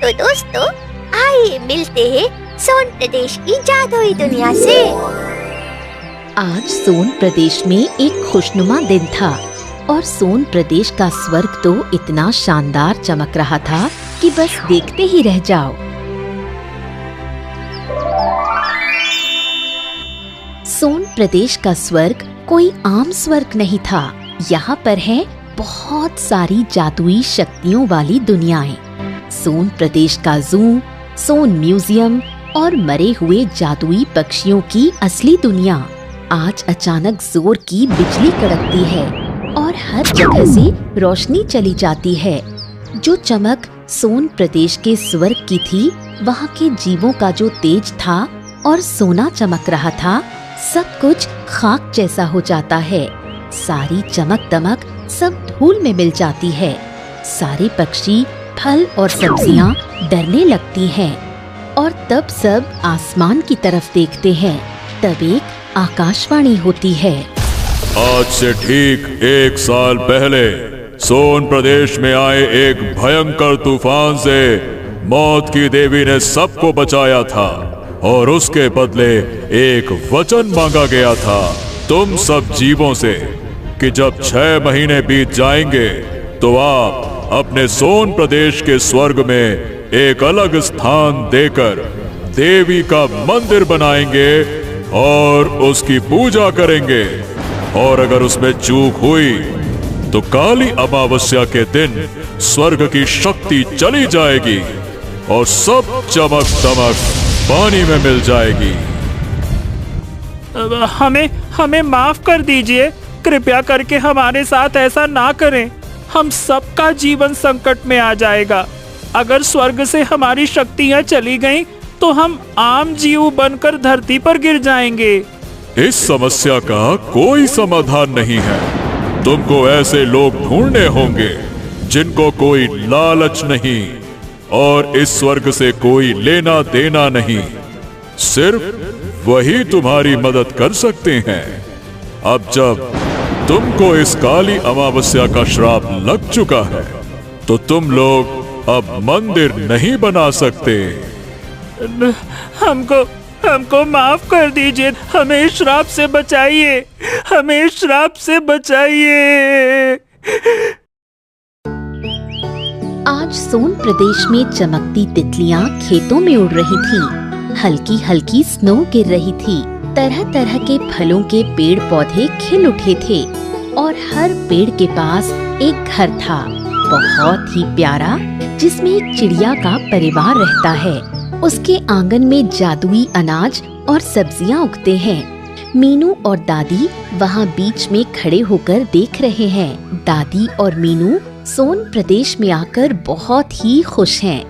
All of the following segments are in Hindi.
तो दोस्तों, आइए मिलते हैं सोन प्रदेश की जादुई दुनिया से। आज सोन प्रदेश में एक खुशनुमा दिन था और सोन प्रदेश का स्वर्ग तो इतना शानदार चमक रहा था कि बस देखते ही रह जाओ। सोन प्रदेश का स्वर्ग कोई आम स्वर्ग नहीं था। यहाँ पर है बहुत सारी जादुई शक्तियों वाली दुनियाएं। सोन प्रदेश का जू, सोन म्यूजियम और मरे हुए जादुई पक्षियों की असली दुनिया। आज अचानक जोर की बिजली कड़कती है और हर जगह से रोशनी चली जाती है। जो चमक सोन प्रदेश के स्वर्ग की थी, वहाँ के जीवों का जो तेज था और सोना चमक रहा था, सब कुछ खाक जैसा हो जाता है। सारी चमक दमक सब धूल में मिल जाती है। सारे पक्षी, फल और सब्जियां डरने लगती हैं और तब सब आसमान की तरफ देखते हैं। तब एक आकाशवाणी होती है। आज से ठीक 1 साल पहले सोन प्रदेश में आए एक भयंकर तूफान से मौत की देवी ने सबको बचाया था और उसके बदले एक वचन मांगा गया था तुम सब जीवों से कि जब 6 महीने बीत जाएंगे तो आप अपने सोन प्रदेश के स्वर्ग में एक अलग स्थान देकर देवी का मंदिर बनाएंगे और उसकी पूजा करेंगे। और अगर उसमें चूक हुई तो काली अमावस्या के दिन स्वर्ग की शक्ति चली जाएगी और सब चमक दमक पानी में मिल जाएगी। हमें माफ कर दीजिए। कृपया करके हमारे साथ ऐसा ना करें। हम सबका जीवन संकट में आ जाएगा। अगर स्वर्ग से हमारी शक्तियाँ चली गईं, तो हम आम जीव बनकर धरती पर गिर जाएंगे। इस समस्या का कोई समाधान नहीं है। तुमको ऐसे लोग ढूंढने होंगे जिनको कोई लालच नहीं और इस स्वर्ग से कोई लेना देना नहीं। सिर्फ वही तुम्हारी मदद कर सकते हैं। अब जब तुमको इस काली अमावस्या का श्राप लग चुका है, तो तुम लोग अब मंदिर नहीं बना सकते। हमको माफ कर दीजिए। हमें इस श्राप से बचाइए। हमें इस श्राप से बचाइए। आज सोन प्रदेश में चमकती तितलियां खेतों में उड़ रही थीं। हल्की हल्की स्नो गिर रही थी। तरह तरह के फलों के पेड़ पौधे खिल उठे थे और हर पेड़ के पास एक घर था, बहुत ही प्यारा, जिसमें एक चिड़िया का परिवार रहता है। उसके आंगन में जादुई अनाज और सब्जियां उगते हैं। मीनू और दादी वहाँ बीच में खड़े होकर देख रहे हैं। दादी और मीनू सोन प्रदेश में आकर बहुत ही खुश हैं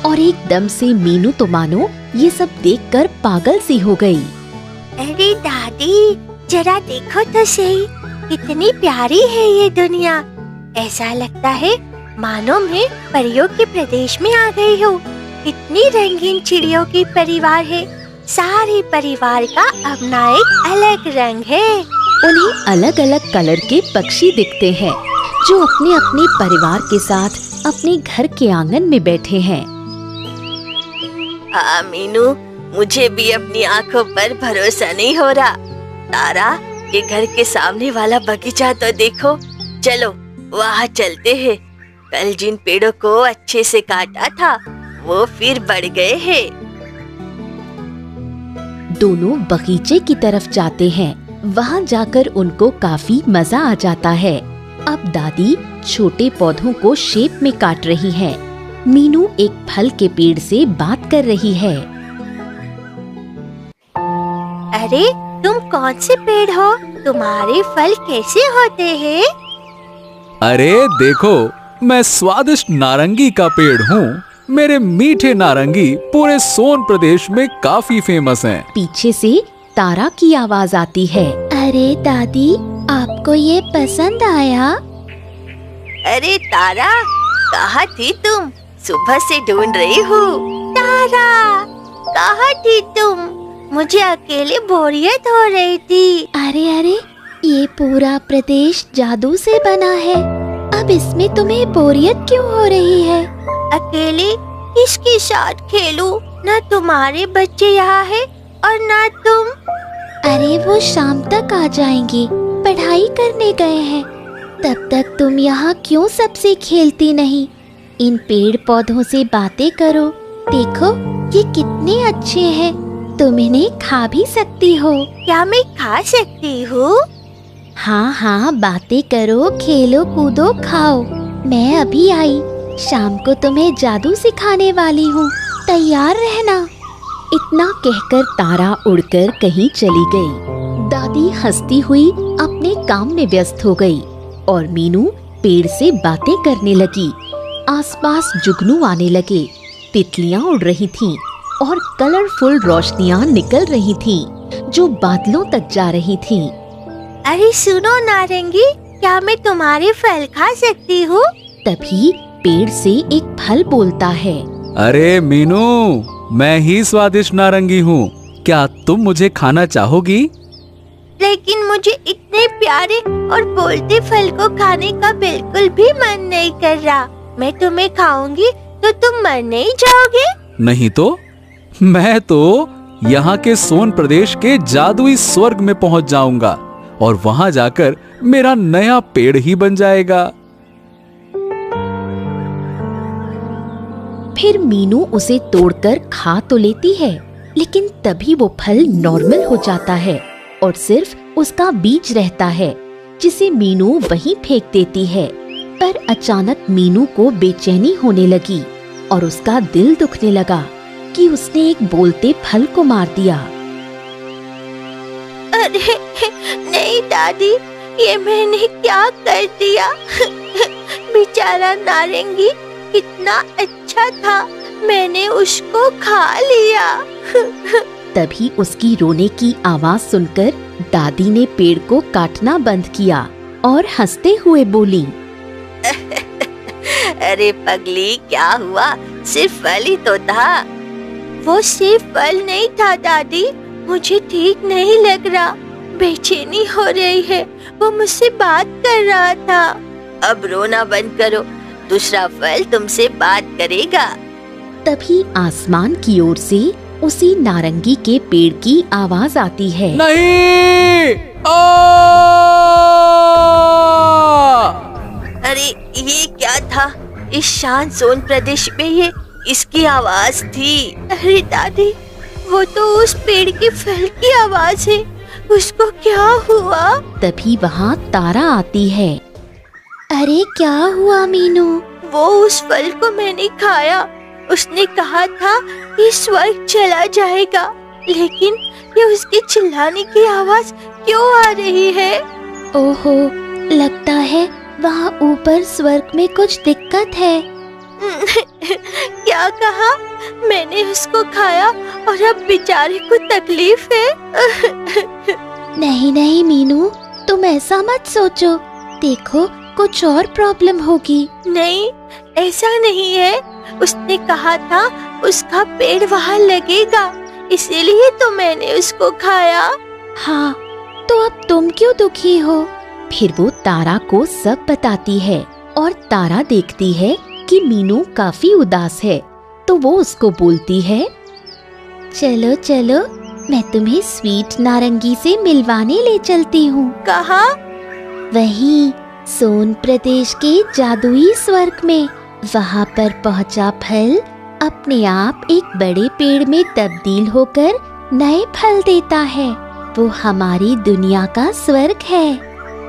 और एकदम से मीनू तो मानो ये सब देखकर पागल सी हो गई। अरे दादी, जरा देखो तो सही, कितनी प्यारी है ये दुनिया। ऐसा लगता है मानो मैं परियों के प्रदेश में आ गई हूँ। कितनी रंगीन चिड़ियों की परिवार है। सारे परिवार का अपना एक अलग रंग है। उन्हें अलग अलग कलर के पक्षी दिखते हैं जो अपने अपने परिवार के साथ अपने घर के आंगन में बैठे हैं। हाँ मीनू, मुझे भी अपनी आंखों पर भरोसा नहीं हो रहा। तारा, ये घर के सामने वाला बगीचा तो देखो। चलो वहाँ चलते हैं। कल जिन पेड़ों को अच्छे से काटा था, वो फिर बढ़ गए हैं। दोनों बगीचे की तरफ जाते हैं। वहाँ जाकर उनको काफी मजा आ जाता है। अब दादी छोटे पौधों को शेप में काट रही है। मीनू एक फल के पेड़ से बात कर रही है। अरे, तुम कौन से पेड़ हो? तुम्हारे फल कैसे होते हैं? अरे देखो, मैं स्वादिष्ट नारंगी का पेड़ हूँ। मेरे मीठे नारंगी पूरे सोन प्रदेश में काफी फेमस हैं। पीछे से तारा की आवाज आती है। अरे दादी, आपको ये पसंद आया? अरे तारा, कहाँ थी तुम? सुबह से ढूंढ रही हूँ। तारा, कहाँ थी तुम? मुझे अकेले बोरियत हो रही थी। अरे, ये पूरा प्रदेश जादू से बना है। अब इसमें तुम्हें बोरियत क्यों हो रही है? अकेले किसके साथ खेलूं? ना तुम्हारे बच्चे यहाँ है और ना तुम। अरे वो शाम तक आ जाएंगे, पढ़ाई करने गए हैं। तब तक तुम यहाँ क्यों सबसे खेलती नहीं? इन पेड़ पौधों से बातें करो। देखो ये कितने अच्छे हैं, तुम इन्हें खा भी सकती हो। क्या मैं खा सकती हूँ? हाँ हाँ, बातें करो, खेलो कूदो, खाओ। मैं अभी आई, शाम को तुम्हें जादू सिखाने वाली हूँ, तैयार रहना। इतना कहकर तारा उड़कर कहीं चली गई। दादी हंसती हुई अपने काम में व्यस्त हो गई और मीनू पेड़ से बातें करने लगी। आसपास जुगनू आने लगे, तितलियां उड़ रही थीं और कलरफुल रोशनियां निकल रही थीं जो बादलों तक जा रही थीं। अरे सुनो नारंगी, क्या मैं तुम्हारे फल खा सकती हूँ? तभी पेड़ से एक फल बोलता है। अरे मीनू, मैं ही स्वादिष्ट नारंगी हूँ, क्या तुम मुझे खाना चाहोगी? लेकिन मुझे इतने प्यारे और बोलते फल को खाने का बिल्कुल भी मन नहीं कर रहा। मैं तुम्हें खाऊंगी तो तुम मर नहीं जाओगे? नहीं तो मैं तो यहाँ के सोन प्रदेश के जादुई स्वर्ग में पहुँच जाऊंगा और वहाँ जाकर मेरा नया पेड़ ही बन जाएगा। फिर मीनू उसे तोड़कर खा तो लेती है, लेकिन तभी वो फल नॉर्मल हो जाता है और सिर्फ उसका बीज रहता है, जिसे मीनू वहीं फेंक देती है। पर अचानक मीनू को बेचैनी होने लगी और उसका दिल दुखने लगा कि उसने एक बोलते फल को मार दिया। अरे नहीं दादी, ये मैंने क्या कर दिया? बेचारा नारंगी कितना अच्छा था, मैंने उसको खा लिया। तभी उसकी रोने की आवाज सुनकर दादी ने पेड़ को काटना बंद किया और हंसते हुए बोली, अरे पगली, क्या हुआ? सिर्फ फल ही तो था। वो सिर्फ फल नहीं था दादी, मुझे ठीक नहीं लग रहा, बेचैनी हो रही है। वो मुझसे बात कर रहा था। अब रोना बंद करो, दूसरा फल तुमसे बात करेगा। तभी आसमान की ओर से उसी नारंगी के पेड़ की आवाज आती है। नहीं! अरे ये क्या था? इस शांत सोन प्रदेश में ये इसकी आवाज थी। अरे दादी, वो तो उस पेड़ के फल की आवाज है। उसको क्या हुआ? तभी वहाँ तारा आती है। अरे क्या हुआ मीनू? वो उस फल को मैंने खाया। उसने कहा था कि स्वर्ग चला जाएगा, लेकिन ये उसके चिल्लाने की आवाज क्यों आ रही है? ओहो, लगता है वहाँ ऊपर स्वर्ग में कुछ दिक्कत है। क्या कहा? मैंने उसको खाया और अब बेचारे को तकलीफ है। नहीं नहीं मीनू, तुम ऐसा मत सोचो, देखो कुछ और प्रॉब्लम होगी। नहीं, ऐसा नहीं है। उसने कहा था उसका पेड़ वहाँ लगेगा, इसीलिए तो मैंने उसको खाया। हाँ, तो अब तुम क्यों दुखी हो? फिर वो तारा को सब बताती है और तारा देखती है कि मीनू काफी उदास है, तो वो उसको बोलती है, चलो चलो, मैं तुम्हें स्वीट नारंगी से मिलवाने ले चलती हूँ। कहाँ? वहीं सोन प्रदेश के जादुई स्वर्ग में। वहाँ पर पहुँचा फल अपने आप एक बड़े पेड़ में तब्दील होकर नए फल देता है। वो हमारी दुनिया का स्वर्ग है।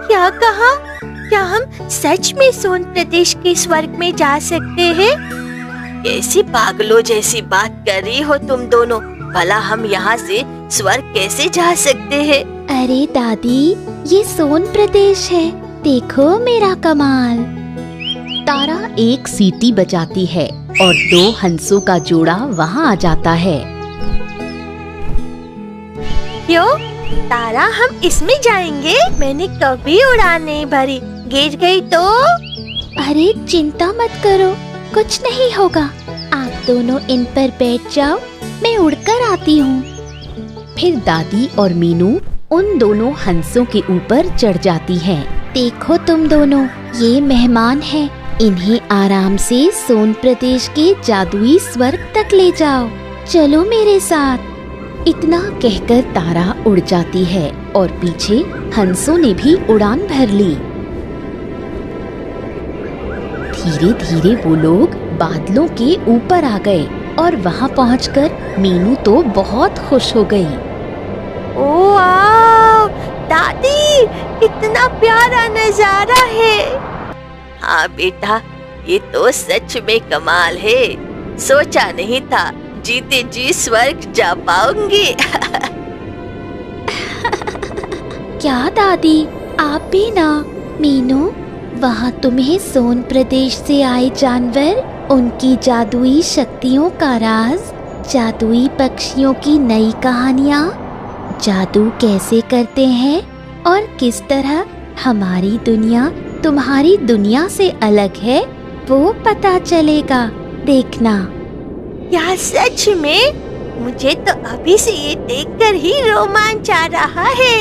क्या कहा? क्या हम सच में सोन प्रदेश के स्वर्ग में जा सकते हैं? कैसी पागलों जैसी बात कर रही हो तुम दोनों। भला हम यहाँ से स्वर्ग कैसे जा सकते हैं? अरे दादी, ये सोन प्रदेश है, देखो मेरा कमाल। तारा एक सीटी बजाती है और 2 हंसों का जोड़ा वहाँ आ जाता है। क्यों तारा, हम इसमें जाएंगे? मैंने कभी उड़ान नहीं भरी, गिर गई तो? अरे चिंता मत करो, कुछ नहीं होगा। आप दोनों इन पर बैठ जाओ, मैं उड़कर आती हूँ। फिर दादी और मीनू उन दोनों हंसों के ऊपर चढ़ जाती हैं। देखो तुम दोनों, ये मेहमान हैं, इन्हें आराम से सोन प्रदेश के जादुई स्वर्ग तक ले जाओ। चलो मेरे साथ। इतना कहकर तारा उड़ जाती है और पीछे हंसों ने भी उड़ान भर ली। धीरे धीरे वो लोग बादलों के ऊपर आ गए और वहाँ पहुंचकर मीनू तो बहुत खुश हो गई। ओ वाव, दादी कितना प्यारा नजारा है। हाँ बेटा, ये तो सच में कमाल है। सोचा नहीं था जीते जी स्वर्ग जा पाऊंगी। क्या दादी, आप भी ना? मीनू, वहाँ तुम्हें सोन प्रदेश से आए जानवर, उनकी जादुई शक्तियों का राज, जादुई पक्षियों की नई कहानियाँ, जादू कैसे करते हैं और किस तरह हमारी दुनिया तुम्हारी दुनिया से अलग है, वो पता चलेगा। देखना। क्या सच में? मुझे तो अभी से ये देखकर ही रोमांच आ रहा है।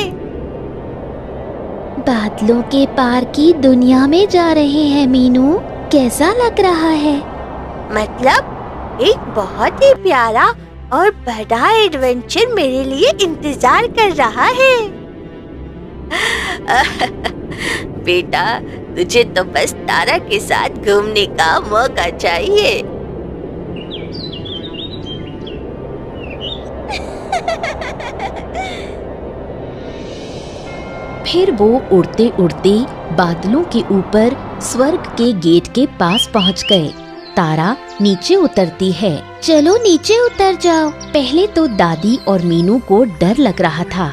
बादलों के पार की दुनिया में जा रहे हैं मीनू। कैसा लग रहा है? मतलब एक बहुत ही प्यारा और बड़ा एडवेंचर मेरे लिए इंतजार कर रहा है। बेटा, तुझे तो बस तारा के साथ घूमने का मौका चाहिए। फिर वो उड़ते उड़ते बादलों के ऊपर स्वर्ग के गेट के पास पहुंच गए। तारा नीचे उतरती है। चलो नीचे उतर जाओ। पहले तो दादी और मीनू को डर लग रहा था।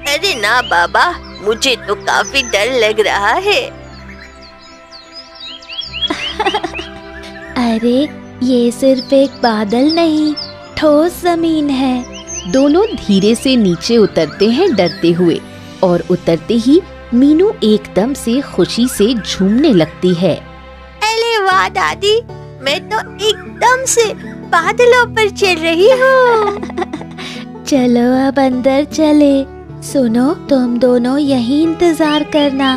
अरे ना बाबा, मुझे तो काफी डर लग रहा है। अरे ये सिर्फ एक बादल नहीं, ठोस जमीन है। दोनों धीरे से नीचे उतरते हैं डरते हुए, और उतरते ही मीनू एकदम से खुशी से झूमने लगती है। अरे वाह दादी, मैं तो एकदम से बादलों पर चल रही हूँ। चलो अब अंदर चले। सुनो, तुम दोनों यहीं इंतजार करना।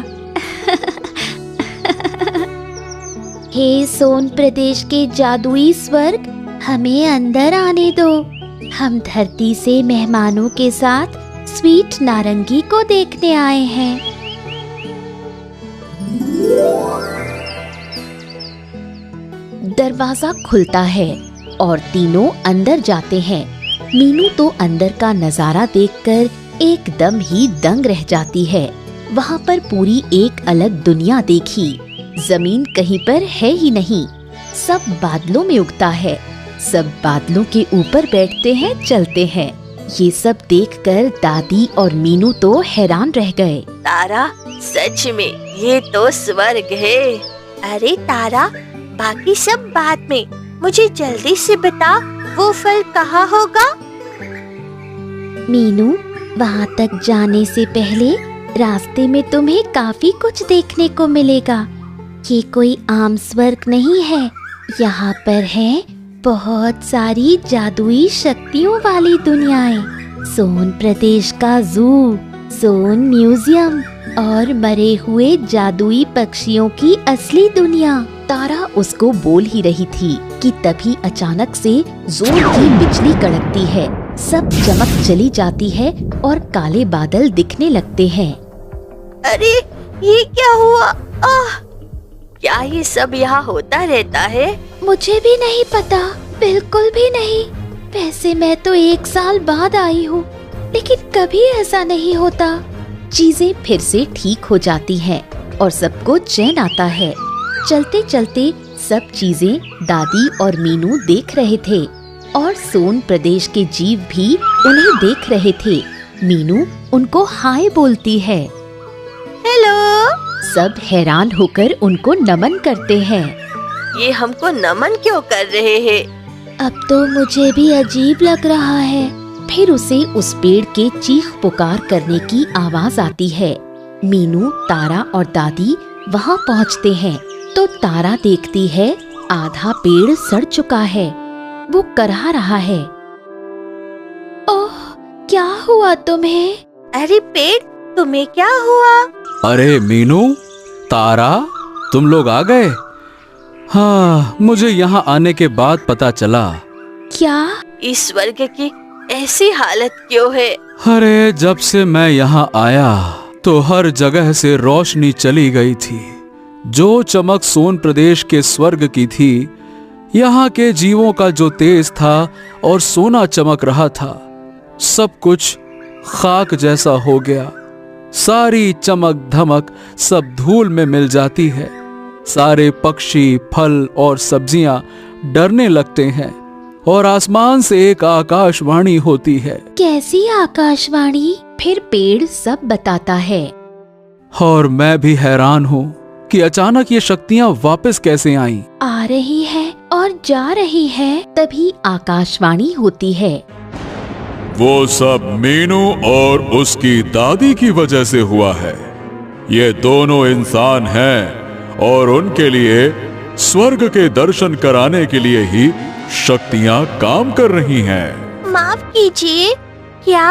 हे सोन प्रदेश के जादुई स्वर्ग, हमें अंदर आने दो। हम धरती से मेहमानों के साथ स्वीट नारंगी को देखने आए हैं। दरवाजा खुलता है और तीनों अंदर जाते हैं। मीनू तो अंदर का नजारा देखकर एकदम ही दंग रह जाती है। वहाँ पर पूरी एक अलग दुनिया देखी। जमीन कहीं पर है ही नहीं, सब बादलों में उगता है। सब बादलों के ऊपर बैठते हैं, चलते हैं। ये सब देखकर दादी और मीनू तो हैरान रह गए। तारा, सच में ये तो स्वर्ग है। अरे तारा, बाकी सब बाद में, मुझे जल्दी से बता, वो फल कहाँ होगा? मीनू, वहाँ तक जाने से पहले रास्ते में तुम्हें काफी कुछ देखने को मिलेगा। ये कोई आम स्वर्ग नहीं है। यहाँ पर है बहुत सारी जादुई शक्तियों वाली दुनियाएं। सोन प्रदेश का जू, सोन म्यूजियम और मरे हुए जादुई पक्षियों की असली दुनिया। तारा उसको बोल ही रही थी कि तभी अचानक से जोर की बिजली कड़कती है। सब चमक चली जाती है और काले बादल दिखने लगते हैं। अरे ये क्या हुआ? आह! क्या ये सब यहाँ होता रहता है? मुझे भी नहीं पता, बिल्कुल भी नहीं। वैसे मैं तो 1 साल बाद आई हूँ, लेकिन कभी ऐसा नहीं होता। चीजें फिर से ठीक हो जाती हैं और सबको चैन आता है। चलते चलते सब चीजें दादी और मीनू देख रहे थे और सोन प्रदेश के जीव भी उन्हें देख रहे थे। मीनू उनको हाय बोलती है। हेलो। सब हैरान होकर उनको नमन करते हैं। ये हमको नमन क्यों कर रहे हैं? अब तो मुझे भी अजीब लग रहा है। फिर उसे उस पेड़ के चीख पुकार करने की आवाज आती है। मीनू, तारा और दादी वहाँ पहुँचते हैं तो तारा देखती है आधा पेड़ सड़ चुका है। वो करहा रहा है। ओह, क्या हुआ तुम्हें? अरे पेड़, तुम्हें क्या हुआ? अरे मीनू, तारा, तुम लोग आ गए। हाँ, मुझे यहाँ आने के बाद पता चला। क्या? इस स्वर्ग की ऐसी हालत क्यों है? अरे, जब से मैं यहाँ आया तो हर जगह से रोशनी चली गई थी। जो चमक सोन प्रदेश के स्वर्ग की थी, यहाँ के जीवों का जो तेज था और सोना चमक रहा था, सब कुछ खाक जैसा हो गया। सारी चमक धमक सब धूल में मिल जाती है। सारे पक्षी, फल और सब्जियां डरने लगते हैं और आसमान से एक आकाशवाणी होती है। कैसी आकाशवाणी? फिर पेड़ सब बताता है। और मैं भी हैरान हूँ कि अचानक ये शक्तियाँ वापस कैसे आईं। आ रही है और जा रही है। तभी आकाशवाणी होती है। वो सब मीनू और उसकी दादी की वजह से हुआ है। ये दोनों इंसान हैं और उनके लिए स्वर्ग के दर्शन कराने के लिए ही शक्तियाँ काम कर रही हैं। माफ कीजिए, क्या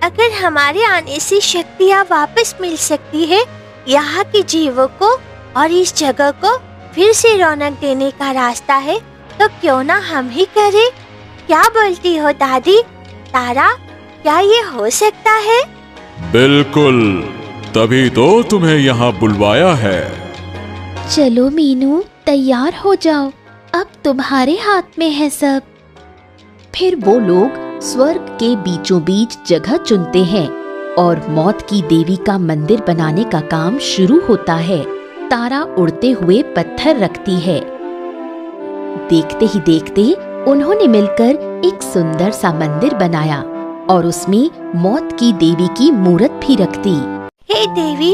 अगर हमारे आने से शक्तियाँ वापस मिल सकती है, यहाँ के जीवों को और इस जगह को फिर से रौनक देने का रास्ता है, तो क्यों ना हम ही करें? क्या बोलती हो दादी? तारा, क्या ये हो सकता है? बिल्कुल, तभी तो तुम्हें यहाँ बुलवाया है। चलो मीनू, तैयार हो जाओ, अब तुम्हारे हाथ में है सब। फिर वो लोग स्वर्ग के बीचों बीच जगह चुनते हैं और मौत की देवी का मंदिर बनाने का काम शुरू होता है। तारा उड़ते हुए पत्थर रखती है। देखते ही देखते उन्होंने मिलकर एक सुंदर सा मंदिर बनाया और उसमें मौत की देवी की मूर्त भी रख दी। हे देवी,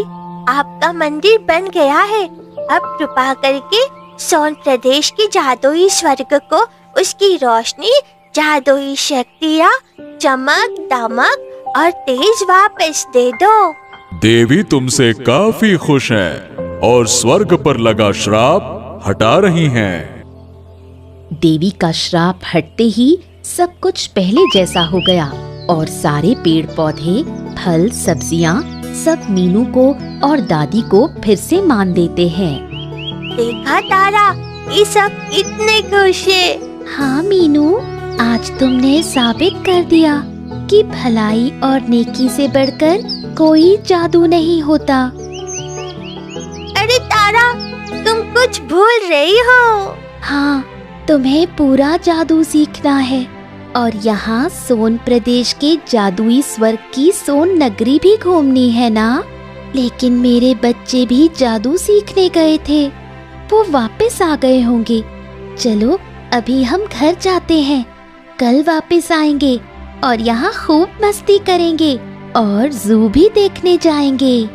आपका मंदिर बन गया है। अब कृपा करके सोन प्रदेश के जादुई स्वर्ग को उसकी रोशनी, जादुई शक्तियाँ, चमक दमक और तेज वापस दे दो। देवी तुमसे काफी खुश हैं और स्वर्ग पर लगा श्राप हटा रही हैं। देवी का श्राप हटते ही सब कुछ पहले जैसा हो गया और सारे पेड़ पौधे, फल, सब्जियां सब मीनू को और दादी को फिर से मान देते हैं। देखा तारा, ये सब इतने खुश है। हाँ मीनू, आज तुमने साबित कर दिया कि भलाई और नेकी से बढ़कर कोई जादू नहीं होता। अरे तारा, तुम कुछ भूल रही हो। हाँ, तुम्हें पूरा जादू सीखना है और यहाँ सोन प्रदेश के जादुई स्वर्ग की सोन नगरी भी घूमनी है ना? लेकिन मेरे बच्चे भी जादू सीखने गए थे, वो वापस आ गए होंगे। चलो अभी हम घर जाते हैं, कल वापस आएंगे और यहाँ खूब मस्ती करेंगे और जू भी देखने जाएंगे।